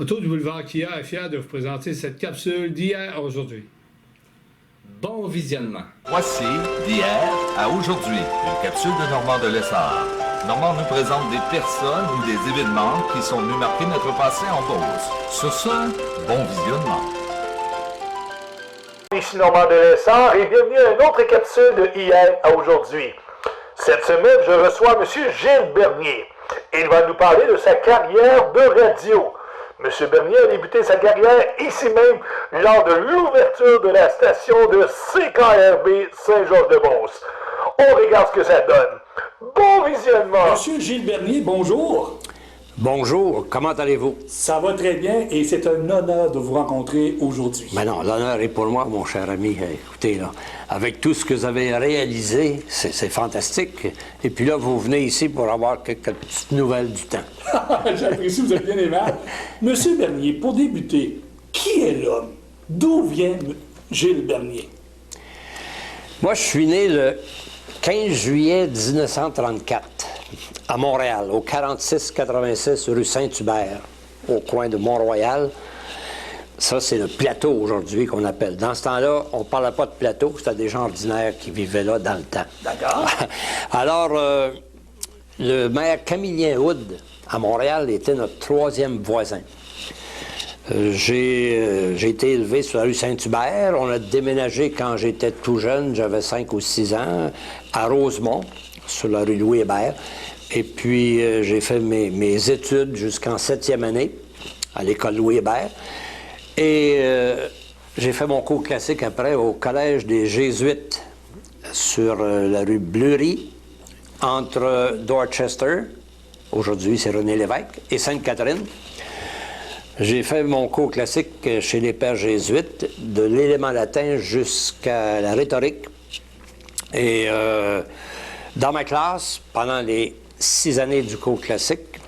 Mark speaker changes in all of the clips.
Speaker 1: Auto du boulevard Kia est fier de vous présenter cette capsule d'hier à aujourd'hui.
Speaker 2: Bon visionnement.
Speaker 3: Voici d'hier à aujourd'hui, une capsule de Normand de Lessard. Normand nous présente des personnes ou des événements qui sont venus marquer notre passé en Beauce. Sur ce, bon visionnement.
Speaker 4: Ici Normand de Lessard et bienvenue à une autre capsule de hier à aujourd'hui. Cette semaine, je reçois M. Gilles Bernier. Il va nous parler de sa carrière de radio. M. Bernier a débuté sa carrière ici même lors de l'ouverture de la station de CKRB Saint-Georges-de-Beauce. On regarde ce que ça donne. Bon visionnement!
Speaker 5: Monsieur Gilles Bernier, bonjour.
Speaker 6: Bonjour, comment allez-vous?
Speaker 5: Ça va très bien et c'est un honneur de vous rencontrer aujourd'hui.
Speaker 6: Ben non, l'honneur est pour moi, mon cher ami. Écoutez, là, avec tout ce que vous avez réalisé, c'est fantastique. Et puis là, vous venez ici pour avoir quelques petites nouvelles du temps.
Speaker 5: J'apprécie, vous êtes bien aimable. Monsieur Bernier, pour débuter, qui est l'homme? D'où vient Gilles Bernier?
Speaker 6: Moi, je suis né le 15 juillet 1934. À Montréal, au 46-86 rue Saint-Hubert, au coin de Mont-Royal. Ça, c'est le plateau aujourd'hui qu'on appelle. Dans ce temps-là, on ne parlait pas de plateau, c'était des gens ordinaires qui vivaient là dans le temps.
Speaker 5: D'accord.
Speaker 6: Alors, le maire Camillien Hood, à Montréal, était notre troisième voisin. J'ai été élevé sur la rue Saint-Hubert. On a déménagé quand j'étais tout jeune, j'avais 5 ou 6 ans, à Rosemont, sur la rue Louis-Hébert. Et puis, j'ai fait mes études jusqu'en 7e année à l'école Louis-Hébert. Et j'ai fait mon cours classique après au Collège des Jésuites sur la rue Bleury, entre Dorchester, aujourd'hui c'est René Lévesque, et Sainte-Catherine. J'ai fait mon cours classique chez les pères jésuites, de l'élément latin jusqu'à la rhétorique. Et dans ma classe, pendant les 6 années du cours classique,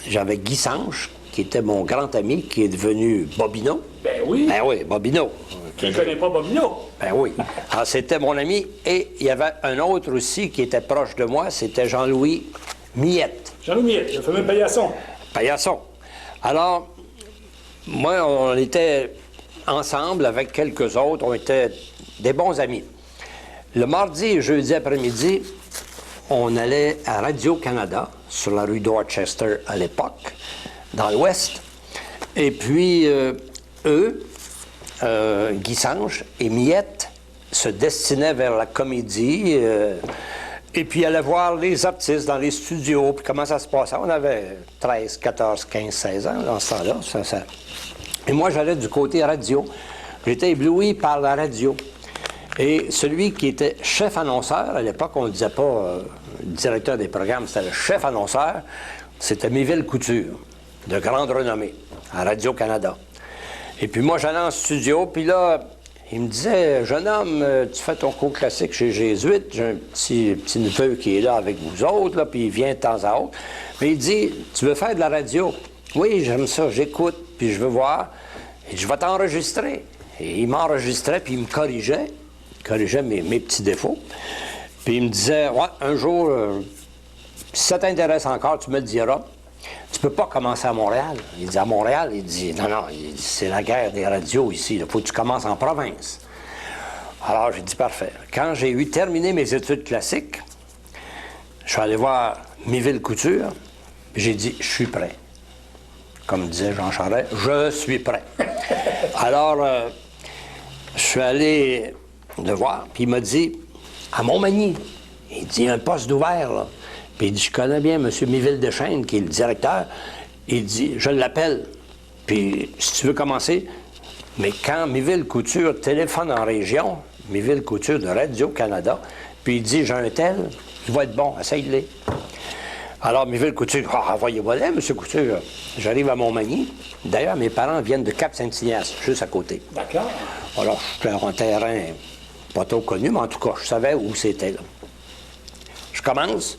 Speaker 6: j'avais Guy Sanche, qui était mon grand ami, qui est devenu Bobino.
Speaker 5: Ben oui.
Speaker 6: Ben oui, Bobino.
Speaker 5: Qui ne connaît pas Bobino?
Speaker 6: Ben oui. Alors, c'était mon ami. Et il y avait un autre aussi qui était proche de moi, c'était Jean-Louis Miette.
Speaker 5: Jean-Louis Miette, le fameux paillasson.
Speaker 6: Paillasson. Alors, moi, on était ensemble avec quelques autres, on était des bons amis. Le mardi et jeudi après-midi, on allait à Radio-Canada, sur la rue Dorchester à l'époque, dans l'Ouest. Et puis, Guy Sanche et Miette se destinaient vers la comédie, et puis allaient voir les artistes dans les studios, puis comment ça se passait. On avait 13, 14, 15, 16 ans dans ce temps-là. Et moi, j'allais du côté radio. J'étais ébloui par la radio. Et celui qui était chef annonceur, à l'époque, on ne disait pas directeur des programmes, c'était le chef annonceur, c'était Méville Couture, de grande renommée, à Radio-Canada. Et puis moi, j'allais en studio, puis là, il me disait, « Jeune homme, tu fais ton cours classique chez Jésuite, j'ai un petit neveu qui est là avec vous autres, là, puis il vient de temps à autre. » Mais il dit, « Tu veux faire de la radio? » « Oui, j'aime ça, j'écoute, puis je veux voir, et je vais t'enregistrer. » Et il m'enregistrait, puis il me corrigeait. Mes petits défauts. Puis il me disait, « Ouais, un jour, si ça t'intéresse encore, tu me le diras. Tu peux pas commencer à Montréal. » Il dit, « À Montréal? » Il dit, « Non, non, c'est la guerre des radios ici. Il faut que tu commences en province. » Alors, j'ai dit, « Parfait. » Quand j'ai eu terminé mes études classiques, je suis allé voir Méville Couture, puis j'ai dit, « Je suis prêt. » Comme disait Jean Charest, « Je suis prêt. » Alors, je suis allé le voir, puis il m'a dit, à Montmagny, il dit, un poste d'ouvert, là. Puis il dit, je connais bien M. Méville Deschênes, qui est le directeur. Il dit, je l'appelle. Puis, si tu veux commencer, mais quand Méville Couture téléphone en région, Méville Couture de Radio-Canada, puis il dit, j'ai un tel, il va être bon, essaye-le. Alors, Méville Couture, voyez-moi là, M. Couture. J'arrive à Montmagny. D'ailleurs, mes parents viennent de Cap-Saint-Ignace, juste à côté.
Speaker 5: D'accord.
Speaker 6: Alors, c'était un terrain pas trop connu, mais en tout cas, je savais où c'était, là. Je commence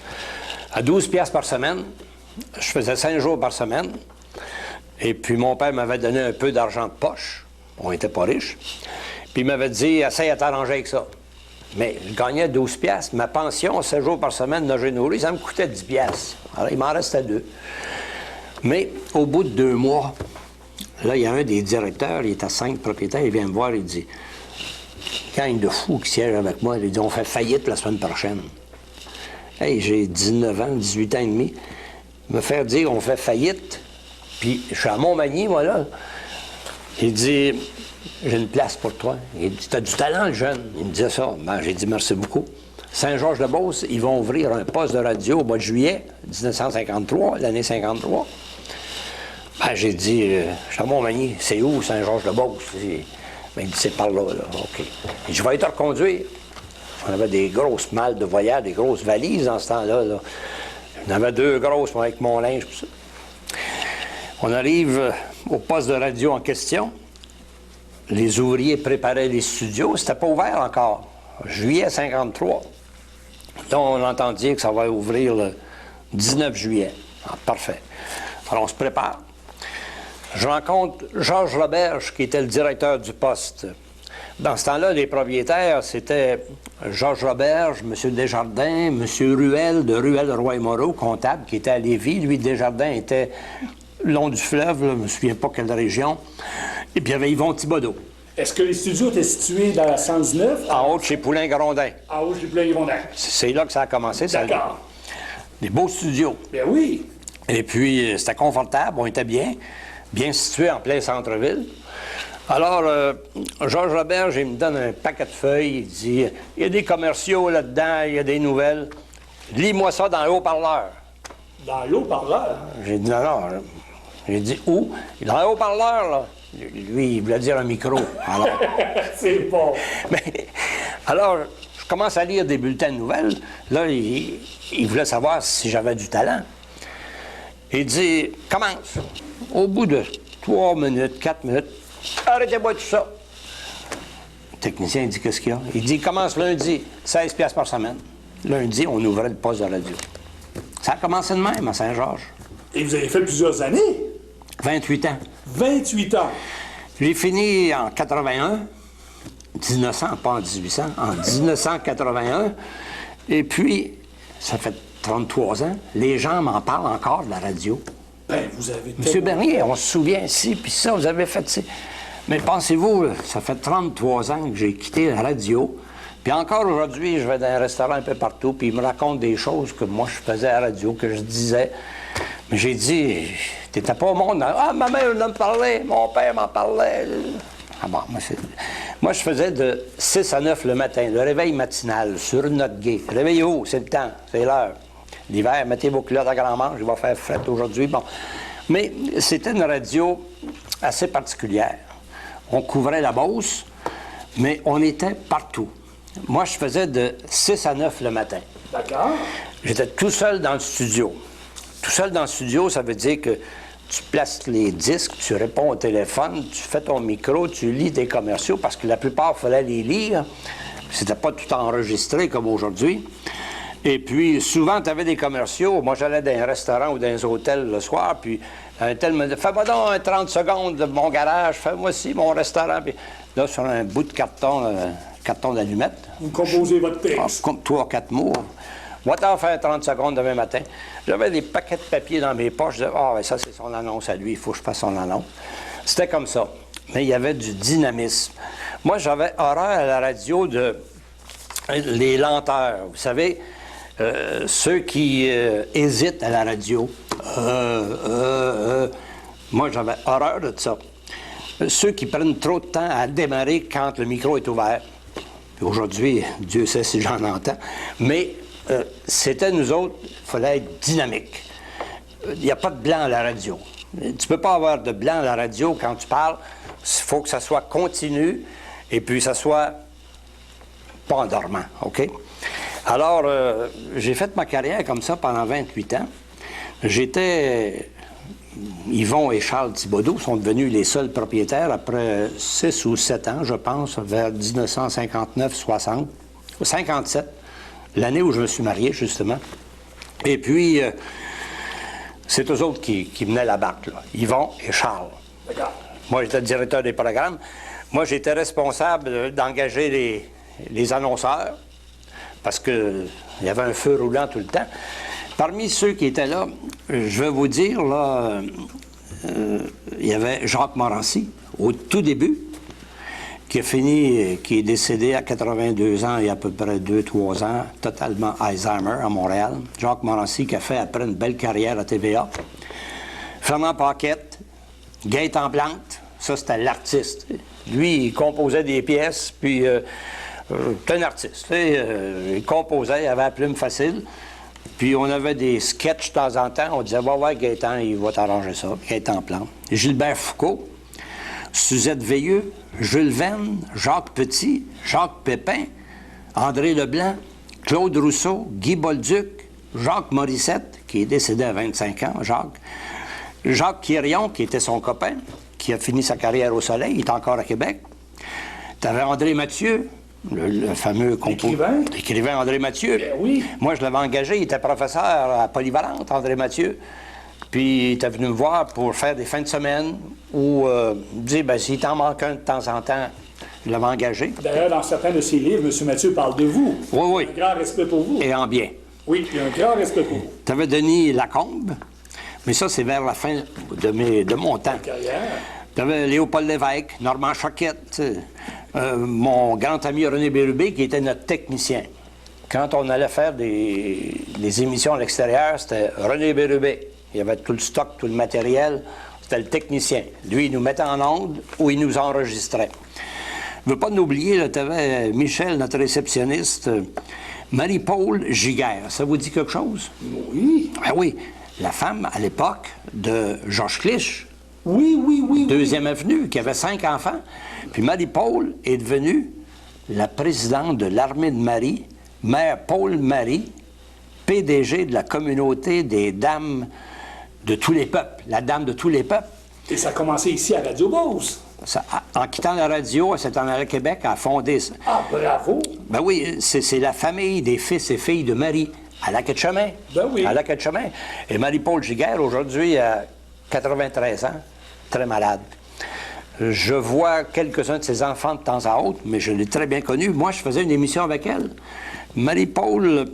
Speaker 6: à 12 piastres par semaine. Je faisais 5 jours par semaine. Et puis, mon père m'avait donné un peu d'argent de poche. On n'était pas riches. Puis, il m'avait dit, essaye à t'arranger avec ça. Mais je gagnais 12 piastres. Ma pension, 7 jours par semaine, nager nourri, ça me coûtait 10 piastres. Alors, il m'en restait 2. Mais au bout de 2 mois, Là, il y a un des directeurs, il est à 5 propriétaires, il vient me voir, il dit, gang de fous qui siègent avec moi, il dit, on fait faillite la semaine prochaine. Hey, j'ai 19 ans, 18 ans et demi. Me faire dire, on fait faillite, puis je suis à Montmagny, moi, là. Il dit, j'ai une place pour toi. Il dit, t'as du talent, le jeune. Il me disait ça. Ben, j'ai dit, merci beaucoup. Saint-Georges-de-Beauce, ils vont ouvrir un poste de radio au mois de juillet 1953, l'année 53. Ben, j'ai dit, je suis à Montmagny. C'est où, Saint-Georges-de-Beauce? Ben, il dit, c'est par là, là. OK. Il dit, je vais te reconduire. On avait des grosses malles de voyage, des grosses valises dans ce temps-là. Là. J'en avais 2 grosses, moi, avec mon linge, tout ça. On arrive au poste de radio en question. Les ouvriers préparaient les studios. C'était pas ouvert encore. Juillet 53. Là, on entend dire que ça va ouvrir le 19 juillet. Ah, parfait. Alors, on se prépare. Je rencontre Georges Roberge, qui était le directeur du poste. Dans ce temps-là, les propriétaires, c'était Georges Roberge, M. Desjardins, M. Ruel, de Ruel-Roy-Moreau, comptable, qui était à Lévis. Lui, Desjardins était le long du fleuve, là, je ne me souviens pas quelle région. Et puis, il y avait Yvon Thibodeau.
Speaker 5: Est-ce que les studios étaient situés dans la 119?
Speaker 6: En haut de chez Poulain-Grondin.
Speaker 5: En haut, j'ai plein de rondins.
Speaker 6: C'est là que ça a commencé.
Speaker 5: D'accord.
Speaker 6: Des beaux studios.
Speaker 5: Ben oui.
Speaker 6: Et puis, c'était confortable, on était bien situé en plein centre-ville. Alors, Georges Roberge, il me donne un paquet de feuilles. Il dit, il y a des commerciaux là-dedans, il y a des nouvelles. Lis-moi ça dans le haut-parleur.
Speaker 5: Dans le haut-parleur?
Speaker 6: J'ai dit, non. J'ai dit, où? Dans le haut-parleur, là. Lui, il voulait dire un micro. Alors,
Speaker 5: c'est bon.
Speaker 6: mais, alors, je commence à lire des bulletins de nouvelles. Là, il voulait savoir si j'avais du talent. Il dit, commence. Au bout de 3 minutes, 4 minutes, arrêtez-moi tout ça. Le technicien, il dit, qu'est-ce qu'il y a? Il dit, commence lundi, 16 piastres par semaine. Lundi, on ouvrait le poste de radio. Ça a commencé de même à Saint-Georges.
Speaker 5: Et vous avez fait plusieurs années?
Speaker 6: 28 ans.
Speaker 5: 28 ans.
Speaker 6: J'ai fini en 81, 1900, pas en 1800, en 1981. Et puis, ça fait 33 ans, les gens m'en parlent encore de la radio.
Speaker 5: Ben, vous avez...
Speaker 6: Monsieur Bernier, on se souvient, ci, puis ça, vous avez fait ça. Mais pensez-vous, ça fait 33 ans que j'ai quitté la radio. Puis encore aujourd'hui, je vais dans un restaurant un peu partout, puis ils me racontent des choses que moi, je faisais à la radio, que je disais. Mais j'ai dit, t'étais pas au monde. Ah, ma mère m'en parlait, mon père m'en parlait. Ah bon, moi, je faisais de 6 à 9 le matin, le réveil matinal, sur une note gay. Réveillez-vous, c'est le temps, c'est l'heure. L'hiver, mettez vos culottes à grand manche, il va faire fret aujourd'hui. Bon. Mais c'était une radio assez particulière. On couvrait la Beauce, mais on était partout. Moi, je faisais de 6 à 9 le matin.
Speaker 5: D'accord.
Speaker 6: J'étais tout seul dans le studio. Tout seul dans le studio, ça veut dire que tu places les disques, tu réponds au téléphone, tu fais ton micro, tu lis tes commerciaux, parce que la plupart, il fallait les lire. C'était pas tout enregistré comme aujourd'hui. Et puis, souvent, tu avais des commerciaux. Moi, j'allais dans un restaurant ou dans un hôtel le soir, puis un tel me dit « Fais-moi donc un 30 secondes de mon garage, fais-moi aussi mon restaurant. » Puis là, sur un bout de carton, carton d'allumettes.
Speaker 5: Vous composez votre texte.
Speaker 6: Comme 3 ou 4 mots. Moi, t'en faire 30 secondes demain matin. J'avais des paquets de papier dans mes poches. Je disais, ah, ça, c'est son annonce à lui, il faut que je fasse son annonce. C'était comme ça. Mais il y avait du dynamisme. Moi, j'avais horreur à la radio de les lenteurs. Vous savez, ceux qui hésitent à la radio. Moi, j'avais horreur de ça. Ceux qui prennent trop de temps à démarrer quand le micro est ouvert. Aujourd'hui, Dieu sait si j'en entends. Mais c'était nous autres, il fallait être dynamique. Il n'y a pas de blanc à la radio. Tu ne peux pas avoir de blanc à la radio quand tu parles. Il faut que ça soit continu et puis ça soit pas endormant, OK? Alors, j'ai fait ma carrière comme ça pendant 28 ans. J'étais... Yvon et Charles Thibodeau sont devenus les seuls propriétaires après 6 ou 7 ans, je pense, vers 1959-60, 57, l'année où je me suis marié, justement. Et puis, c'est eux autres qui menaient la barque, là, Yvon et Charles.
Speaker 5: D'accord.
Speaker 6: Moi, j'étais le directeur des programmes. Moi, j'étais responsable d'engager les annonceurs, parce qu'il y avait un feu roulant tout le temps. Parmi ceux qui étaient là, je vais vous dire, là, il y avait Jacques Morancy, au tout début, qui est décédé à 82 ans, il y a à peu près 2-3 ans, totalement Alzheimer à Montréal. Jacques Morancy qui a fait après une belle carrière à TVA. Fernand Paquette, Gaëtan Plante, ça c'était l'artiste. Lui, il composait des pièces, puis c'était un artiste. Il composait, il avait la plume facile. Puis on avait des sketchs de temps en temps, on disait, ouais, Gaëtan, il va t'arranger ça. Gaëtan Plante. Gilbert Foucault, Suzette Veilleux, Jules Verne, Jacques Petit, Jacques Pépin, André Leblanc, Claude Rousseau, Guy Bolduc, Jacques Morissette, qui est décédé à 25 ans, Jacques Quirion, qui était son copain, qui a fini sa carrière au Soleil, il est encore à Québec. Tu avais André Mathieu, le fameux l'écrivain André Mathieu.
Speaker 5: Ben oui.
Speaker 6: Moi, je l'avais engagé, il était professeur à Polyvalente, André Mathieu. Puis il était venu me voir pour faire des fins de semaine où il disait, ben, s'il t'en manque un de temps en temps, je l'avais engagé.
Speaker 5: D'ailleurs, dans certains de ses livres, M. Mathieu parle de vous.
Speaker 6: Oui, oui.
Speaker 5: Un grand respect pour vous.
Speaker 6: Et en bien.
Speaker 5: Oui, il y a un grand respect pour vous.
Speaker 6: Tu avais Denis Lacombe, mais ça, c'est vers la fin de mon temps.
Speaker 5: Carrière.
Speaker 6: Tu avais Léopold Lévesque, Normand Choquette, mon grand ami René Bérubé, qui était notre technicien. Quand on allait faire des émissions à l'extérieur, c'était René Bérubé. Il y avait tout le stock, tout le matériel. C'était le technicien. Lui, il nous mettait en onde ou il nous enregistrait. Je ne veux pas nous oublier, tu avais Michel, notre réceptionniste, Marie-Paul Giguère. Ça vous dit quelque chose?
Speaker 5: Oui.
Speaker 6: Ah oui, la femme, à l'époque, de Georges Clich.
Speaker 5: Oui.
Speaker 6: Deuxième avenue, qui avait 5 enfants. Puis Marie-Paul est devenue la présidente de l'Armée de Marie, Mère Paul Marie, PDG de la communauté des dames de tous les peuples, la dame de tous les peuples.
Speaker 5: Et ça a commencé ici à Radio Beauce.
Speaker 6: En quittant la radio, elle s'est en allée à Québec, elle a fondé ça.
Speaker 5: Ah, bravo!
Speaker 6: Ben oui, c'est la famille des fils et filles de Marie, à Lac-Etchemin.
Speaker 5: Ben oui.
Speaker 6: À Lac-Etchemin. Et Marie-Paul Giguère, aujourd'hui, a 93 ans, très malade. Je vois quelques-uns de ses enfants de temps à autre, mais je l'ai très bien connue. Moi, je faisais une émission avec elle. Marie-Paul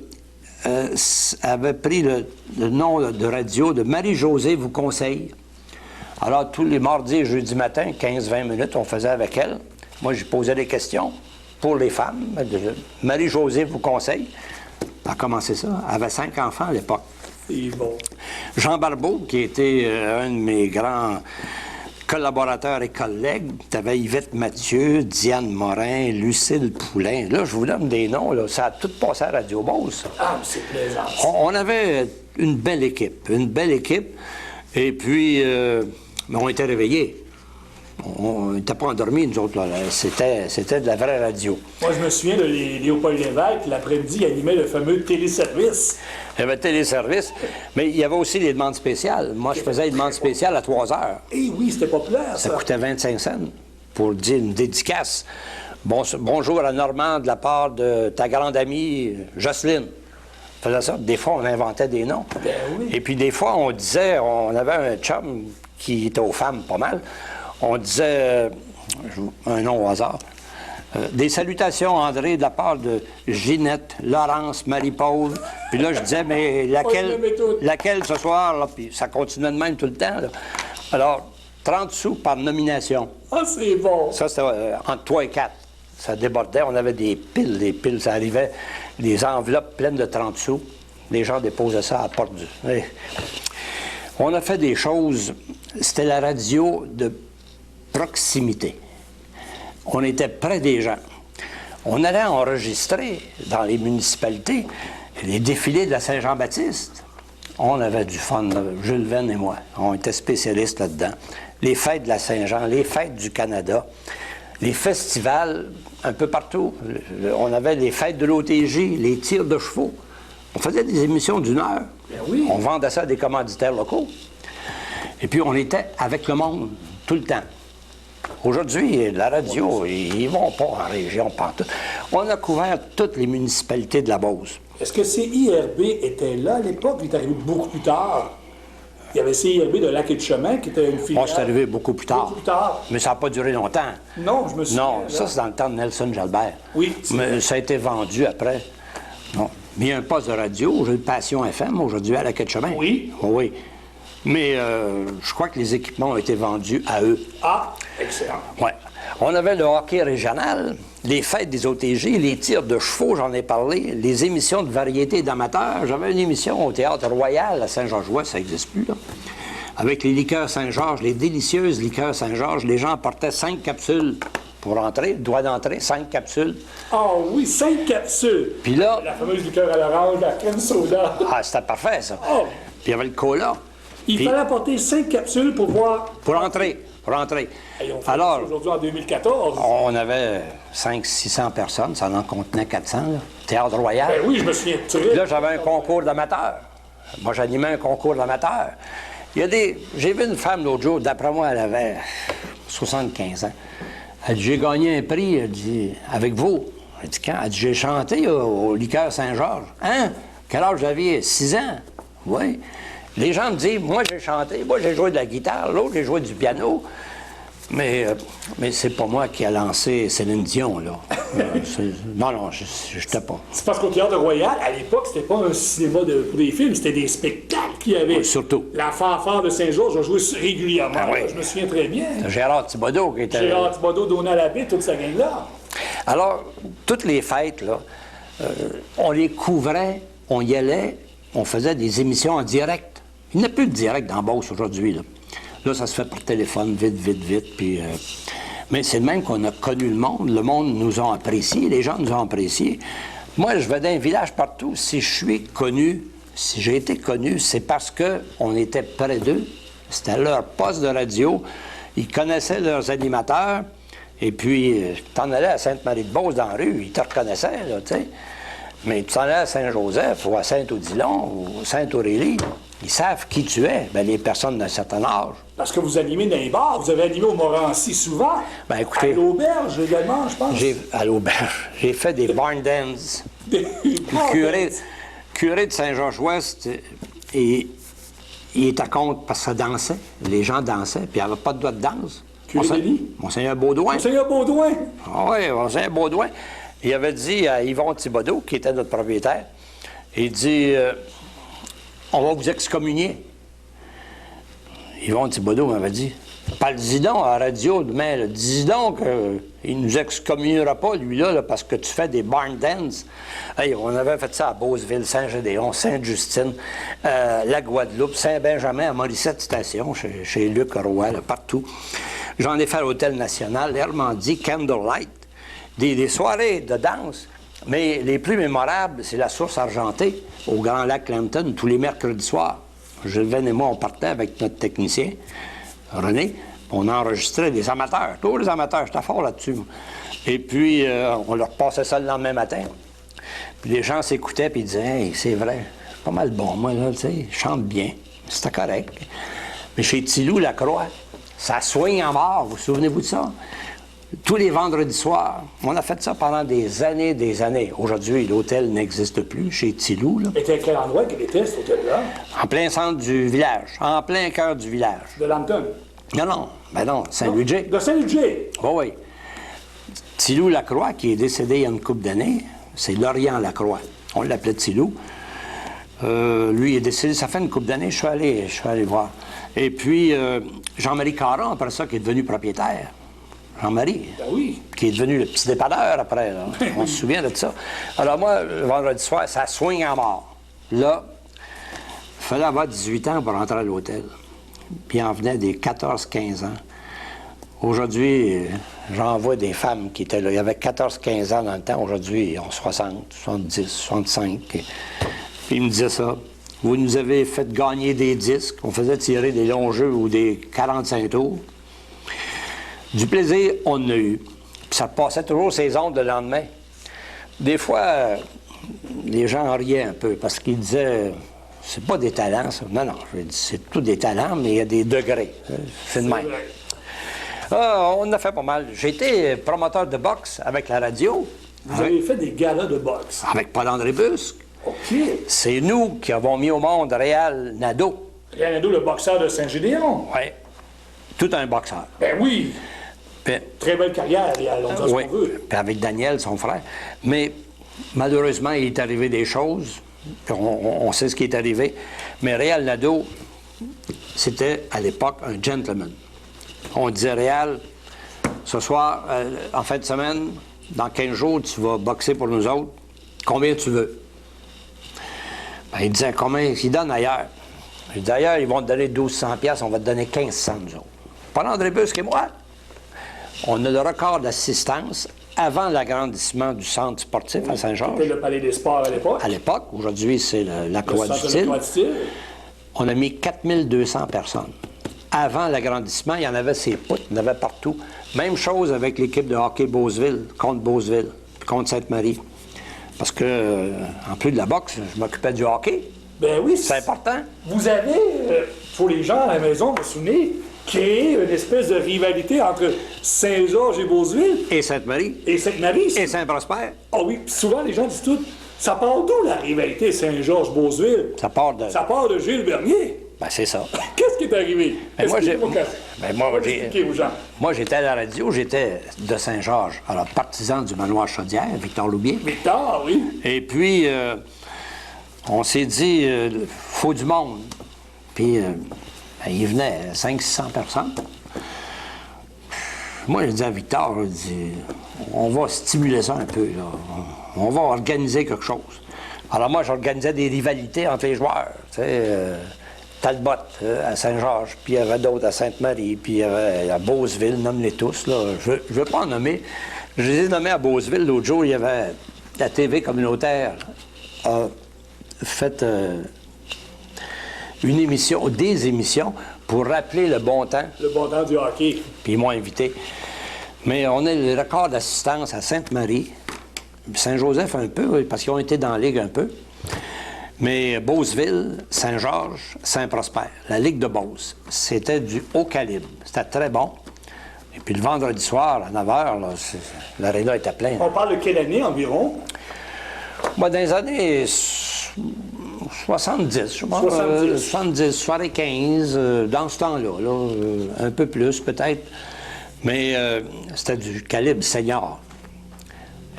Speaker 6: avait pris le nom de radio de Marie-Josée vous conseille. Alors, tous les mardis et jeudis matin, 15-20 minutes, on faisait avec elle. Moi, je posais des questions pour les femmes. Marie-Josée vous conseille. Elle a commencé ça. Elle avait 5 enfants à l'époque.
Speaker 5: C'est bon.
Speaker 6: Jean Barbeau, qui était un de mes grands collaborateurs et collègues. Tu avais Yvette Mathieu, Diane Morin, Lucille Poulain. Là, je vous donne des noms. Là. Ça a tout passé à Radio Beauce.
Speaker 5: Ah, c'est plaisant.
Speaker 6: On avait une belle équipe. Et puis, on était réveillés. On n'était pas endormis, nous autres. Là. C'était de la vraie radio.
Speaker 5: Moi, je me souviens de Léopold Lévesque, l'après-midi, il animait le fameux téléservice.
Speaker 6: Il y avait téléservice, mais il y avait aussi des demandes spéciales. Moi, je faisais une demande spéciale à 3 heures.
Speaker 5: Eh oui, c'était populaire,
Speaker 6: Ça
Speaker 5: ça.
Speaker 6: coûtait 25 cents pour dire une dédicace. Bonjour à Normand de la part de ta grande amie Jocelyne. On faisait ça. Des fois, on inventait des noms.
Speaker 5: Ben oui.
Speaker 6: Et puis, des fois, on disait, on avait un chum qui était aux femmes pas mal. On disait, un nom au hasard, des salutations, André, de la part de Ginette, Laurence, Marie-Paul. Puis là, je disais, mais laquelle ce soir? Là? Puis ça continuait de même tout le temps. Là. Alors, 30 sous par nomination.
Speaker 5: Ah, c'est bon.
Speaker 6: Ça, c'était entre 3 et 4. Ça débordait. On avait des piles. Ça arrivait, des enveloppes pleines de 30 sous. Les gens déposaient ça à la porte du... On a fait des choses. C'était la radio de proximité. On était près des gens. On allait enregistrer dans les municipalités les défilés de la Saint-Jean-Baptiste. On avait du fun, Jules Verne et moi. On était spécialistes là-dedans. Les fêtes de la Saint-Jean, les fêtes du Canada, les festivals un peu partout. On avait les fêtes de l'OTJ, les tirs de chevaux. On faisait des émissions d'1 heure.
Speaker 5: Ben oui.
Speaker 6: On vendait ça à des commanditaires locaux. Et puis, on était avec le monde, tout le temps. Aujourd'hui, la radio, ils ne vont pas en région partout. On a couvert toutes les municipalités de la Beauce.
Speaker 5: Est-ce que CIRB était là à l'époque? Il est arrivé beaucoup plus tard. Il y avait CIRB de Lac-Etchemin qui était une filiale.
Speaker 6: Moi, c'est arrivé beaucoup plus tard.
Speaker 5: Beaucoup plus tard.
Speaker 6: Mais ça n'a pas duré longtemps.
Speaker 5: Non, je me souviens.
Speaker 6: Non,
Speaker 5: là.
Speaker 6: ça, c'est dans le temps de Nelson Jalbert.
Speaker 5: Oui.
Speaker 6: Mais ça a été vendu après. Non. Mais il y a un poste de radio, j'ai eu Passion FM aujourd'hui à Lac-Etchemin.
Speaker 5: Oui.
Speaker 6: Oui. Mais je crois que les équipements ont été vendus à eux.
Speaker 5: Ah, excellent.
Speaker 6: Ouais. On avait le hockey régional, les fêtes des OTG, les tirs de chevaux, j'en ai parlé, les émissions de variétés d'amateurs. J'avais une émission au Théâtre Royal à Saint-Georges-Ouest, ça n'existe plus, là. Avec les liqueurs Saint-Georges, les délicieuses liqueurs Saint-Georges. Les gens portaient 5 capsules pour entrer, droit d'entrée, 5 capsules.
Speaker 5: Ah oui, 5 capsules.
Speaker 6: Puis là,
Speaker 5: La fameuse liqueur à l'orange, la crème soda.
Speaker 6: ah, c'était parfait, ça.
Speaker 5: Oh.
Speaker 6: Puis il y avait le cola.
Speaker 5: Il
Speaker 6: Puis-
Speaker 5: fallait apporter 5 capsules pour voir...
Speaker 6: Pour entrer, pour entrer.
Speaker 5: Hey, on fait
Speaker 6: Alors,
Speaker 5: ça aujourd'hui en 2014.
Speaker 6: on avait 500-600 personnes, ça en contenait 400, là. Théâtre Royal.
Speaker 5: Ben oui, je me souviens très
Speaker 6: Puis là, j'avais un concours d'amateurs. Moi, j'animais un concours d'amateurs. Il y a des... J'ai vu une femme l'autre jour, d'après moi, elle avait 75 ans. Elle dit, j'ai gagné un prix, elle dit, avec vous. Elle dit, quand? Elle dit, j'ai chanté au Liqueur Saint-Georges. Hein? Quel âge vous aviez? 6 ans? Oui. Les gens me disent, moi, j'ai chanté, moi, j'ai joué de la guitare, l'autre, j'ai joué du piano. Mais c'est pas moi qui a lancé Céline Dion, là. Non, je n'étais pas.
Speaker 5: C'est parce qu'au Théâtre Royal, à l'époque, c'était pas un cinéma pour des films, c'était des spectacles qu'il y avait.
Speaker 6: Oui, surtout.
Speaker 5: La fanfare de Saint-Georges a joué régulièrement.
Speaker 6: Ah oui.
Speaker 5: Je me souviens très bien.
Speaker 6: Gérard Thibodeau qui était...
Speaker 5: Gérard Thibodeau, Donald Labbé, toute sa gang-là.
Speaker 6: Alors, toutes les fêtes, là, on les couvrait, on y allait, on faisait des émissions en direct. Il n'y a plus de direct dans Beauce aujourd'hui, là. Là, ça se fait par téléphone, vite, puis... Mais c'est de même qu'on a connu le monde. Le monde nous a appréciés, les gens nous ont appréciés. Moi, je vais dans un village partout. Si je suis connu, si j'ai été connu, c'est parce qu'on était près d'eux. C'était leur poste de radio. Ils connaissaient leurs animateurs. Et puis, t'en allais à Sainte-Marie-de-Beauce dans la rue, ils te reconnaissaient, là, tu sais. Mais tu t'en allais à Saint-Joseph ou à Saint-Odilon ou Saint-Aurélie, ils savent qui tu es, bien, les personnes d'un certain âge.
Speaker 5: Parce que vous animez dans les bars, vous avez animé au Morancy souvent.
Speaker 6: Ben, écoutez...
Speaker 5: À l'auberge également, je pense.
Speaker 6: À l'auberge, j'ai fait des barn dances.
Speaker 5: Des
Speaker 6: Le curé de Saint-Georges-Ouest, il était contre parce que ça dansait. Les gens dansaient, puis il n'y avait pas de doigt de danse.
Speaker 5: Curé Denis?
Speaker 6: Monseigneur Baudouin.
Speaker 5: Monseigneur Baudouin.
Speaker 6: Ah oui, Monseigneur Baudouin. Il avait dit à Yvon Thibodeau, qui était notre propriétaire, il dit on va vous excommunier. Yvon Thibodeau m'avait dit parle-y donc à la radio demain, là. Dis donc qu'il ne nous excommuniera pas, lui-là, là, parce que tu fais des barn dances. Hey, on avait fait ça à Beauceville, Saint-Gédéon, Sainte-Justine, la Guadeloupe, Saint-Benjamin, à Morissette Station, chez Luc Roy, là, partout. J'en ai fait à l'Hôtel National, Hermandie, Candlelight, des soirées de danse. Mais les plus mémorables, c'est la Source Argentée, au Grand Lac Clanton, tous les mercredis soirs. Gilles et moi, on partait avec notre technicien, René, on enregistrait des amateurs. Tous les amateurs, j'étais fort là-dessus. Et puis, on leur passait ça le lendemain matin. Puis les gens s'écoutaient, puis ils disaient « Hey, c'est vrai, c'est pas mal bon, moi, là, tu sais, je chante bien. » C'était correct. Mais chez Tilou Lacroix, ça swing en mort, vous souvenez-vous de ça? Tous les vendredis soirs. On a fait ça pendant des années, des années. Aujourd'hui, l'hôtel n'existe plus chez Tilou, là.
Speaker 5: Et à quel endroit qu'il était, cet hôtel-là?
Speaker 6: En plein centre du village, en plein cœur du village.
Speaker 5: De Lambton?
Speaker 6: Non, Saint-Ludger.
Speaker 5: De Saint-Ludger?
Speaker 6: Oui. Tilou Lacroix, qui est décédé il y a une couple d'années, c'est Lorient Lacroix. On l'appelait Tilou. Lui est décédé, ça fait une couple d'années, je suis allé voir. Et puis, Jean-Marie Caron, après ça, qui est devenu propriétaire. Jean-Marie,
Speaker 5: Ben oui.
Speaker 6: qui est devenu le petit dépanneur après, là. On se souvient de ça. Alors moi, le vendredi soir, ça swing en mort. Là, il fallait avoir 18 ans pour rentrer à l'hôtel. Puis il en venait des 14-15 ans. Aujourd'hui, j'en vois des femmes qui étaient là. Il y avait 14-15 ans dans le temps. Aujourd'hui, ils ont 60, 70, 65. Puis ils me disaient ça. Vous nous avez fait gagner des disques. On faisait tirer des longs jeux ou des 45 tours. Du plaisir, on en a eu. Puis ça passait toujours ces ondes le lendemain. Des fois, les gens en riaient un peu parce qu'ils disaient c'est pas des talents, ça. Non, je dis c'est tout des talents, mais il y a des degrés. C'est de même. On a fait pas mal. J'ai été promoteur de boxe avec la radio.
Speaker 5: Vous avez fait des galas de boxe.
Speaker 6: Avec Paul-André Busque.
Speaker 5: OK.
Speaker 6: C'est nous qui avons mis au monde Réal Nadeau.
Speaker 5: Réal Nadeau, le boxeur de Saint-Gédéon.
Speaker 6: Oui. Tout un boxeur.
Speaker 5: Ben oui.
Speaker 6: Puis,
Speaker 5: très belle carrière, Réal, on dit ce qu'on veut.
Speaker 6: Puis avec Daniel, son frère. Mais malheureusement, il est arrivé des choses. On sait ce qui est arrivé. Mais Réal Nadeau, c'était à l'époque un gentleman. On disait, Réal, ce soir, en fin de semaine, dans 15 jours, tu vas boxer pour nous autres. Combien tu veux? Ben, il disait, combien ils donnent ailleurs? Je dis, ailleurs, ils vont te donner 1200 $, on va te donner 1500, nous autres. Pas André Busque et moi. On a le record d'assistance avant l'agrandissement du centre sportif à Saint-Georges.
Speaker 5: C'était le Palais des Sports à l'époque.
Speaker 6: À l'époque, aujourd'hui, c'est la Croix du Style. On a mis 4200 personnes. Avant l'agrandissement, il y en avait ses poutres, il y en avait partout. Même chose avec l'équipe de hockey Beauceville, contre Beauceville, puis contre Sainte-Marie. Parce que, en plus de la boxe, je m'occupais du hockey.
Speaker 5: Ben oui.
Speaker 6: C'est important.
Speaker 5: Vous avez, pour les gens à la maison, vous vous souvenez, créé une espèce de rivalité entre Saint-Georges et Beauceville.
Speaker 6: Et Sainte-Marie.
Speaker 5: Et Sainte-Marie.
Speaker 6: Et Saint-Prosper.
Speaker 5: Ah oui, puis souvent les gens disent tout. Ça part d'où la rivalité Saint-Georges-Beauceville?
Speaker 6: Ça part de...
Speaker 5: Ça part de Gilles Bernier.
Speaker 6: Ben, c'est ça.
Speaker 5: Qu'est-ce qui est arrivé?
Speaker 6: Moi, j'étais à la radio, j'étais de Saint-Georges, alors partisan du manoir Chaudière, Victor Loubier.
Speaker 5: Victor, oui.
Speaker 6: Et puis, on s'est dit, faut du monde. Puis, il venait 500-600 personnes. Moi, j'ai dit à Victor, on va stimuler ça un peu, là. On va organiser quelque chose. Alors moi, j'organisais des rivalités entre les joueurs, tu sais, Talbot à Saint-Georges, puis il y avait d'autres à Sainte-Marie, puis il y avait à Beauceville, nomme-les tous, là. Je ne veux pas en nommer. Je les ai nommés à Beauceville. L'autre jour, il y avait la TV communautaire a fait une émission, des émissions, pour rappeler le bon temps.
Speaker 5: Le bon temps du hockey.
Speaker 6: Puis ils m'ont invité. Mais on a le record d'assistance à Sainte-Marie, Saint-Joseph un peu, parce qu'ils ont été dans la Ligue un peu. Mais Beauceville, Saint-Georges, Saint-Prosper, la Ligue de Beauce, c'était du haut calibre. C'était très bon. Et puis le vendredi soir, à 9h, l'aréna était pleine.
Speaker 5: On parle de quelle année environ?
Speaker 6: Moi, dans les années 70, je pense. 70, 75, dans ce temps-là, un peu plus peut-être. Mais c'était du calibre senior.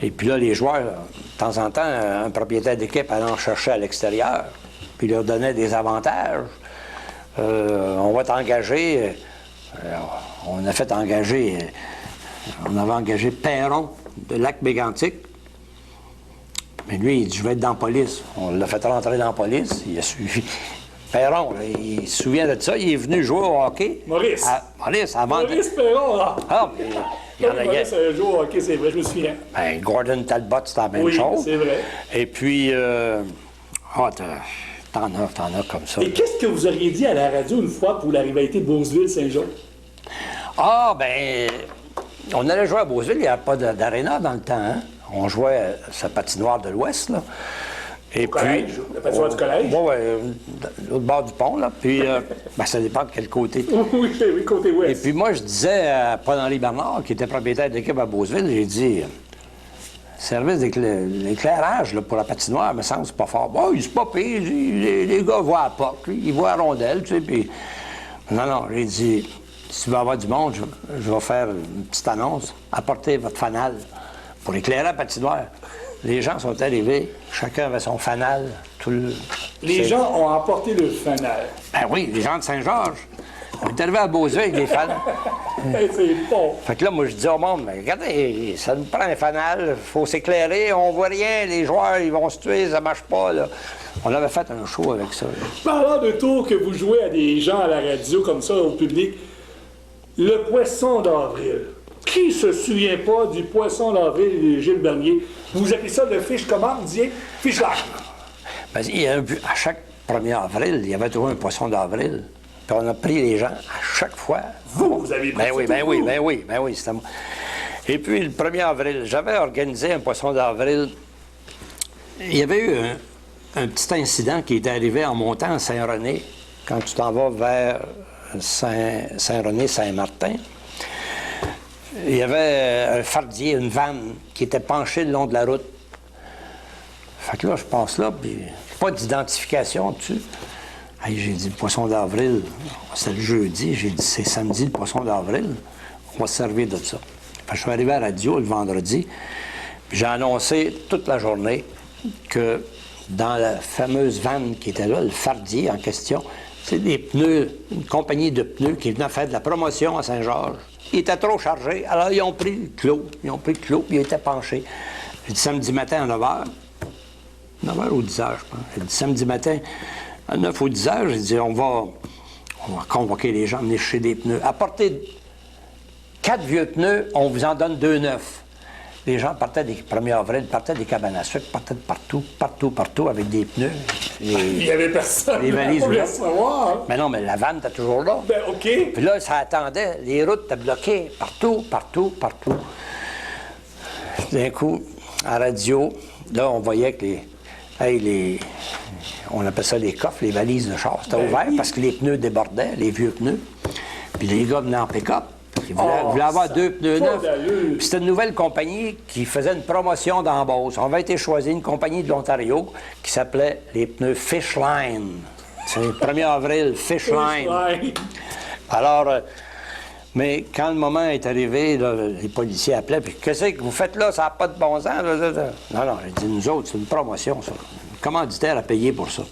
Speaker 6: Et puis là, les joueurs, de temps en temps, un propriétaire d'équipe allait en chercher à l'extérieur, puis leur donnait des avantages. On va t'engager. On a fait engager. On avait engagé Perron de Lac-Mégantic. Mais lui, il dit, je vais être dans la police. On l'a fait rentrer dans la police. Il a suivi. Perron, là, il se souvient de ça. Il est venu jouer au hockey.
Speaker 5: Maurice.
Speaker 6: Maurice, avant.
Speaker 5: Maurice Perron, là.
Speaker 6: Ah, mais il y en a.
Speaker 5: Maurice a joué au hockey, c'est vrai, je me souviens.
Speaker 6: Ben, Gordon Talbot, c'était la même chose.
Speaker 5: Oui, c'est vrai.
Speaker 6: Et puis, t'en as comme ça.
Speaker 5: Et qu'est-ce que vous auriez dit à la radio une fois pour la rivalité de Beauceville-Saint-Jean?
Speaker 6: Ah, ben, on allait jouer à Beauceville, il n'y avait pas d'aréna dans le temps, hein? On jouait à sa patinoire de l'Ouest, là. Et
Speaker 5: au collège, la patinoire du collège?
Speaker 6: Oui, l'autre bord du pont, là. Puis, ben, ça dépend de quel côté.
Speaker 5: Oui, côté ouest.
Speaker 6: Et puis moi, je disais à Paul-Henri Bernard, qui était propriétaire d'équipe à Beauceville, j'ai dit, service d'éclairage pour la patinoire, me semble, c'est pas fort. Bon, c'est pas pire, les gars voient à POC, ils voient à rondelle, tu sais, puis... Non, j'ai dit, si tu veux avoir du monde, je vais faire une petite annonce, apportez votre fanal pour éclairer la patinoire. Les gens sont arrivés, chacun avait son fanal.
Speaker 5: Les gens ont apporté le fanal.
Speaker 6: Ben oui, les gens de Saint-Georges. On est arrivé à Beauceville avec des fanals.
Speaker 5: C'est bon.
Speaker 6: Fait que là, moi, je dis au monde, mais regardez, ça nous prend un fanal, il faut s'éclairer, on voit rien, les joueurs, ils vont se tuer, ça marche pas, là. On avait fait un show avec ça.
Speaker 5: Parlant de tours que vous jouez à des gens à la radio, comme ça, au public, le poisson d'avril. Qui se souvient pas du poisson d'avril de Gilles Bernier? Vous appelez ça le fiche comment, vous disiez? Fiche là.
Speaker 6: Ben, à chaque 1er avril, il y avait toujours un poisson d'avril. Puis on a pris les gens à chaque fois.
Speaker 5: Vous avez pris
Speaker 6: Ben oui, c'était moi. Et puis le 1er avril, j'avais organisé un poisson d'avril. Il y avait eu un petit incident qui était arrivé en montant à Saint-René, quand tu t'en vas vers Saint-René, Saint-Martin. Il y avait un fardier, une vanne, qui était penchée le long de la route. Fait que là, je passe là, puis pas d'identification dessus. Hey, j'ai dit, le poisson d'avril, c'était le jeudi. J'ai dit, c'est samedi, le poisson d'avril. On va se servir de ça. Fait que je suis arrivé à la radio le vendredi, puis j'ai annoncé toute la journée que dans la fameuse vanne qui était là, le fardier en question, C'est des pneus, une compagnie de pneus qui venait faire de la promotion à Saint-Georges. Ils étaient trop chargés, alors ils ont pris le clos. Ils ont pris le clos, puis ils étaient penchés. J'ai dit samedi matin à 9h. 9h ou 10h, je pense. J'ai dit samedi matin à 9 ou 10h, j'ai dit on va convoquer les gens, venir chercher des pneus. Apportez 4 vieux pneus, on vous en donne 2 neufs. Les gens partaient des 1er avril, partaient des cabanes à sucre, partaient de partout, avec des pneus.
Speaker 5: Il n'y avait personne.
Speaker 6: Les valises
Speaker 5: On voulait
Speaker 6: ouvertes.
Speaker 5: savoir.
Speaker 6: Mais non, mais la vanne était toujours là.
Speaker 5: Ben, OK.
Speaker 6: Puis là, ça attendait. Les routes étaient bloquées partout. D'un coup, à la radio, là, on voyait que on appelle ça les coffres, les valises de char. C'était ouvert parce que les pneus débordaient, les vieux pneus. Puis les gars venaient en pick-up. Ils voulaient avoir 2 pneus neufs. Puis c'était une nouvelle compagnie qui faisait une promotion d'embauche. On avait été choisi une compagnie de l'Ontario qui s'appelait les pneus Fishline. C'est le 1er avril, Fishline. Alors, mais quand le moment est arrivé, là, les policiers appelaient, puis qu'est-ce que vous faites là? Ça n'a pas de bon sens. Non, j'ai dit, nous autres, c'est une promotion, ça. Le commanditaire a payé pour ça.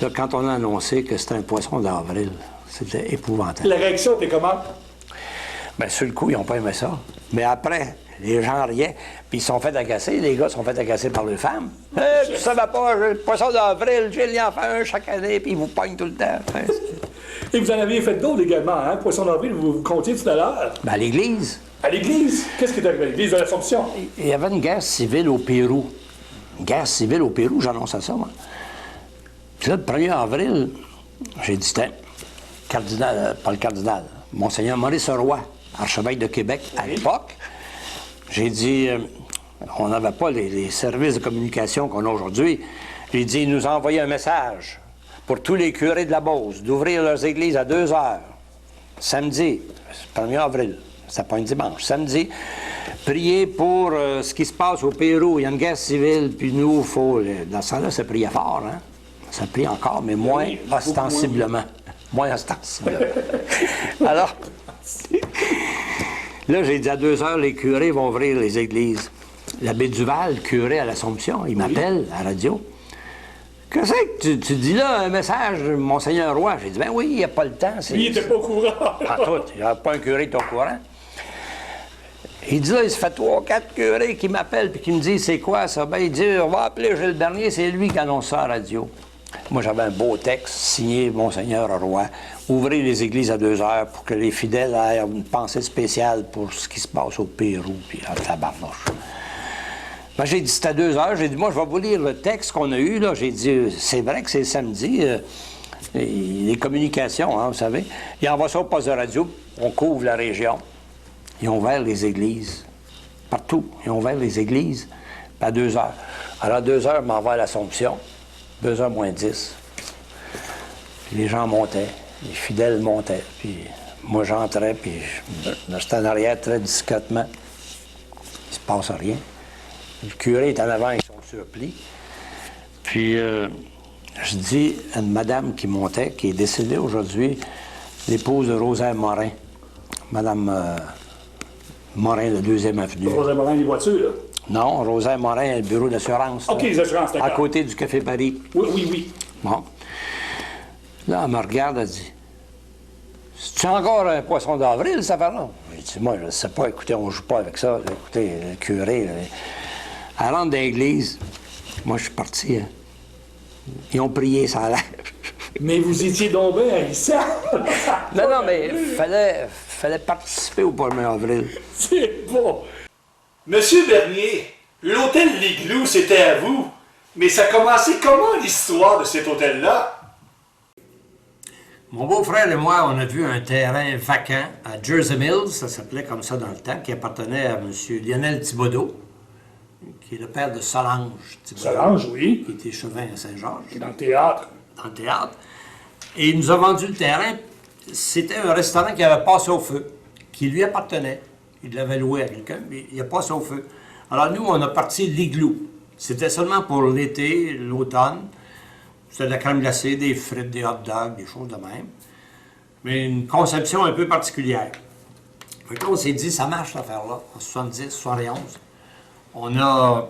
Speaker 6: Là, quand on a annoncé que c'était un poisson d'avril, c'était épouvantable.
Speaker 5: La réaction était comment?
Speaker 6: Bien, sur le coup, ils n'ont pas aimé ça. Mais après, les gens riaient, puis ils se sont fait agacer. Les gars se sont fait agacer par leurs femmes. Hey, tu savais pas, le poisson d'avril, Gilles, il en fait un chaque année, puis ils vous pognent tout le temps.
Speaker 5: Et vous en aviez fait d'autres également, hein? Poisson d'avril, vous comptiez tout à l'heure.
Speaker 6: Ben, à l'église.
Speaker 5: À l'église? Qu'est-ce qui est arrivé à l'église de l'Assomption?
Speaker 6: Il y avait une guerre civile au Pérou. Une guerre civile au Pérou, j'annonce ça, moi. Puis là, le 1er avril, j'ai dit, c'était cardinal, pas le cardinal, Monseigneur Maurice Roy, archevêque de Québec à l'époque. J'ai dit, on n'avait pas les services de communication qu'on a aujourd'hui. J'ai dit, il nous a envoyé un message pour tous les curés de la Beauce d'ouvrir leurs églises à 2 heures, samedi, 1er avril, c'est pas un dimanche, samedi, prier pour ce qui se passe au Pérou. Il y a une guerre civile, puis nous, il faut... Dans ce temps-là, ça priait fort, hein? Ça prie encore, mais moins ostensiblement. Moins ostensiblement. Alors, là, j'ai dit à 2 heures, les curés vont ouvrir les églises. L'abbé Duval, curé à l'Assomption, il m'appelle à la radio. Qu'est-ce que tu dis là, un message, Monseigneur Roy? J'ai dit, ben oui, il n'y a pas le temps.
Speaker 5: Lui, il n'était pas au courant.
Speaker 6: En tout, il n'y a pas un curé qui est au courant. Il dit là, il se fait 3 4 curés qui m'appellent puis qui me disent, c'est quoi ça? Ben, il dit, on va appeler Gilles Bernier, c'est lui qui annonce ça à la radio. Moi, j'avais un beau texte signé Monseigneur Roy. Ouvrez les églises à 2 heures pour que les fidèles aient une pensée spéciale pour ce qui se passe au Pérou, puis à tabarnouche. Ben, j'ai dit, c'est à 2 heures. J'ai dit, moi, je vais vous lire le texte qu'on a eu, là. J'ai dit, c'est vrai que c'est samedi. Les communications, hein, vous savez. Ils envoient ça au poste de radio. On couvre la région. Ils ont ouvert les églises. Partout. Ils ont ouvert les églises. Puis à 2 heures. Alors, à 2 heures, je m'en vais à l'Assomption. 2 heures moins 10. Puis les gens montaient. Les fidèles montaient. Puis moi, j'entrais, puis je restais en arrière très discrètement. Il se passe rien. Le curé est en avant avec son surplis. Puis je dis à une madame qui montait, qui est décédée aujourd'hui, l'épouse de Rosaire Morin. Madame Morin, de 2e avenue.
Speaker 5: Rosaire Morin, les voitures, là.
Speaker 6: Non, Rosaire Morin, le bureau d'assurance.
Speaker 5: OK, les assurances, d'accord.
Speaker 6: À côté du Café Paris.
Speaker 5: Oui.
Speaker 6: Bon. Là, elle me regarde, elle dit, c'est-tu encore un poisson d'avril, ça va là? J'ai dit, moi, je ne sais pas, écoutez, on ne joue pas avec ça. Écoutez, le curé, là, elle rentre dans l'église. Moi, je suis parti. Hein. Ils ont prié, ça a l'air.
Speaker 5: Mais vous étiez donc bien haïssant.
Speaker 6: Non, mais il fallait participer au 1er avril.
Speaker 5: C'est bon. Monsieur Bernier, l'hôtel L'Igloo, c'était à vous. Mais ça a commencé comment, l'histoire de cet hôtel-là?
Speaker 6: Mon beau-frère et moi, on a vu un terrain vacant à Jersey Mills, ça s'appelait comme ça dans le temps, qui appartenait à M. Lionel Thibodeau, qui est le père de Solange Thibodeau.
Speaker 5: Solange, oui.
Speaker 6: Qui était chevin à Saint-Georges.
Speaker 5: Dans le théâtre.
Speaker 6: Dans le théâtre. Et il nous a vendu le terrain. C'était un restaurant qui avait passé au feu, qui lui appartenait. Il l'avait loué à quelqu'un, mais il a passé au feu. Alors nous, on a parti l'Igloo. C'était seulement pour l'été, l'automne. C'était de la crème glacée, des frites, des hot dogs, des choses de même. Mais une conception un peu particulière. Fait que là, on s'est dit, ça marche, cette affaire-là, en 70, 71. On a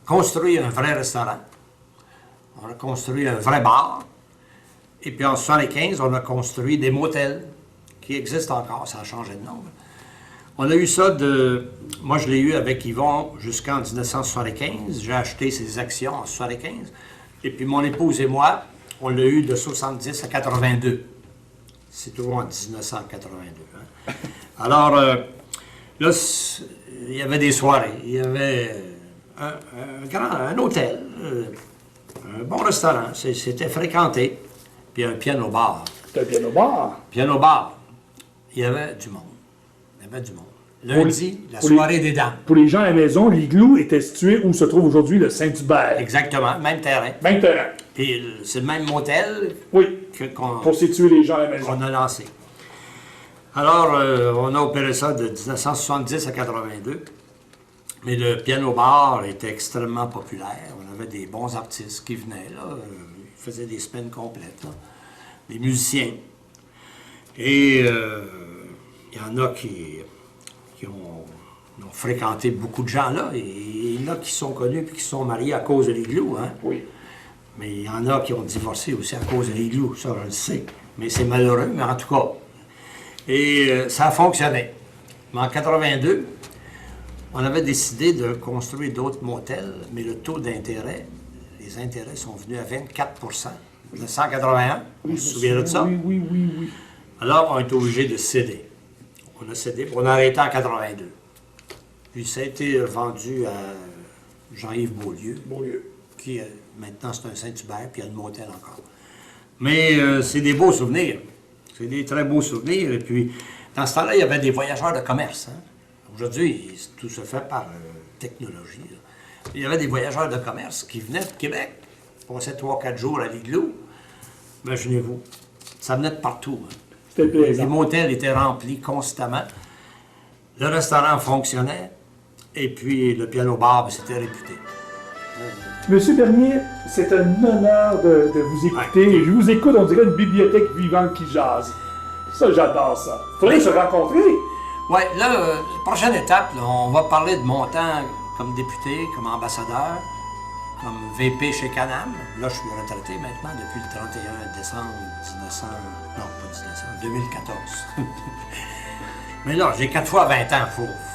Speaker 6: construit un vrai restaurant. On a construit un vrai bar. Et puis en 1975, on a construit des motels qui existent encore, ça a changé de nom. On a eu ça de... Moi, je l'ai eu avec Yvon jusqu'en 1975. J'ai acheté ses actions en 1975. Et puis mon épouse et moi, on l'a eu de 70 à 82. C'est toujours en 1982. Hein. Alors, là, il y avait des soirées. Il y avait un hôtel, un bon restaurant. C'était fréquenté. Puis un piano-bar.
Speaker 5: C'était un piano-bar.
Speaker 6: Piano-bar. Il y avait du monde. Il y avait du monde. Lundi, la soirée des dames.
Speaker 5: Pour les gens à la maison, l'igloo était situé où se trouve aujourd'hui le Saint-Hubert.
Speaker 6: Exactement, même terrain.
Speaker 5: Même terrain.
Speaker 6: Puis c'est le même motel
Speaker 5: Oui, pour situer les gens à la maison.
Speaker 6: qu'on a lancé. Alors, on a opéré ça de 1970 à 82. Mais le piano-bar était extrêmement populaire. On avait des bons artistes qui venaient, là. Ils faisaient des semaines complètes, là. Des musiciens. Et il y en a qui ont fréquenté beaucoup de gens là. Et il y en a qui sont connus et qui se sont mariés à cause de l'igloo. Hein?
Speaker 5: Oui.
Speaker 6: Mais il y en a qui ont divorcé aussi à cause de l'igloo, ça je le sais. Mais c'est malheureux, mais en tout cas. Et ça a fonctionné. Mais en 82, on avait décidé de construire d'autres motels, mais le taux d'intérêt, les intérêts sont venus à 24 1981, on se souvient de ça?
Speaker 5: Oui.
Speaker 6: Alors, on est obligé de céder. On a cédé, puis on a arrêté en 82. Puis ça a été vendu à Jean-Yves Beaulieu, qui maintenant c'est un Saint-Hubert, puis il y a le motel encore. Mais c'est des beaux souvenirs. C'est des très beaux souvenirs. Et puis, dans ce temps-là, il y avait des voyageurs de commerce. Hein? Aujourd'hui, tout se fait par technologie. Là. Il y avait des voyageurs de commerce qui venaient de Québec, passaient 3-4 jours à l'igloo. Imaginez-vous, ça venait de partout. Hein?
Speaker 5: C'était plaisant.
Speaker 6: Les motels étaient remplis constamment. Le restaurant fonctionnait. Et puis, le piano-bar, c'était réputé.
Speaker 5: Monsieur Bernier, c'est un honneur de vous écouter.
Speaker 6: Ouais.
Speaker 5: Je vous écoute, on dirait une bibliothèque vivante qui jase. Ça, j'adore ça. Faudrait se rencontrer.
Speaker 6: Oui, là, la prochaine étape, là, on va parler de mon temps comme député, comme ambassadeur, comme VP chez Canam. Là, je suis retraité maintenant depuis le 31 décembre 2014. Mais là, j'ai 4 fois 20 ans.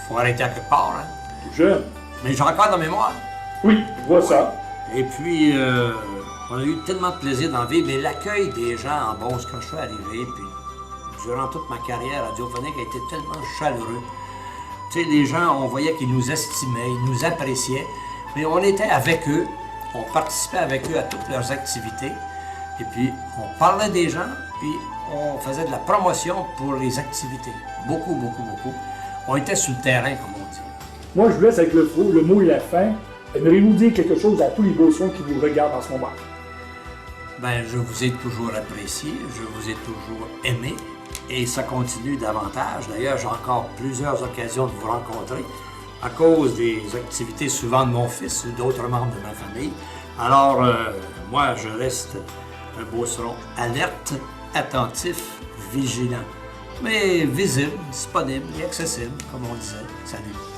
Speaker 6: Faut arrêter à quelque part. Hein.
Speaker 5: Tout jeune.
Speaker 6: Mais j'ai encore dans la mémoire.
Speaker 5: Oui, je vois ça.
Speaker 6: Et puis, on a eu tellement de plaisir dans la vie, mais l'accueil des gens en Beauce, quand je suis arrivé, puis durant toute ma carrière radiophonique, a été tellement chaleureux. Tu sais, les gens, on voyait qu'ils nous estimaient, ils nous appréciaient, mais on était avec eux, on participait avec eux à toutes leurs activités, et puis on parlait des gens, puis on faisait de la promotion pour les activités. Beaucoup. On était sur le terrain, comme on dit.
Speaker 5: Moi, je vous laisse avec le mot et la fin. Aimeriez-vous dire quelque chose à tous les Beaucerois qui vous regardent en ce moment?
Speaker 6: Ben, je vous ai toujours apprécié, je vous ai toujours aimé, et ça continue davantage. D'ailleurs, j'ai encore plusieurs occasions de vous rencontrer à cause des activités souvent de mon fils ou d'autres membres de ma famille. Alors, moi, je reste un Beauceron alerte, attentif, vigilant, mais visible, disponible et accessible, comme on disait. Salut!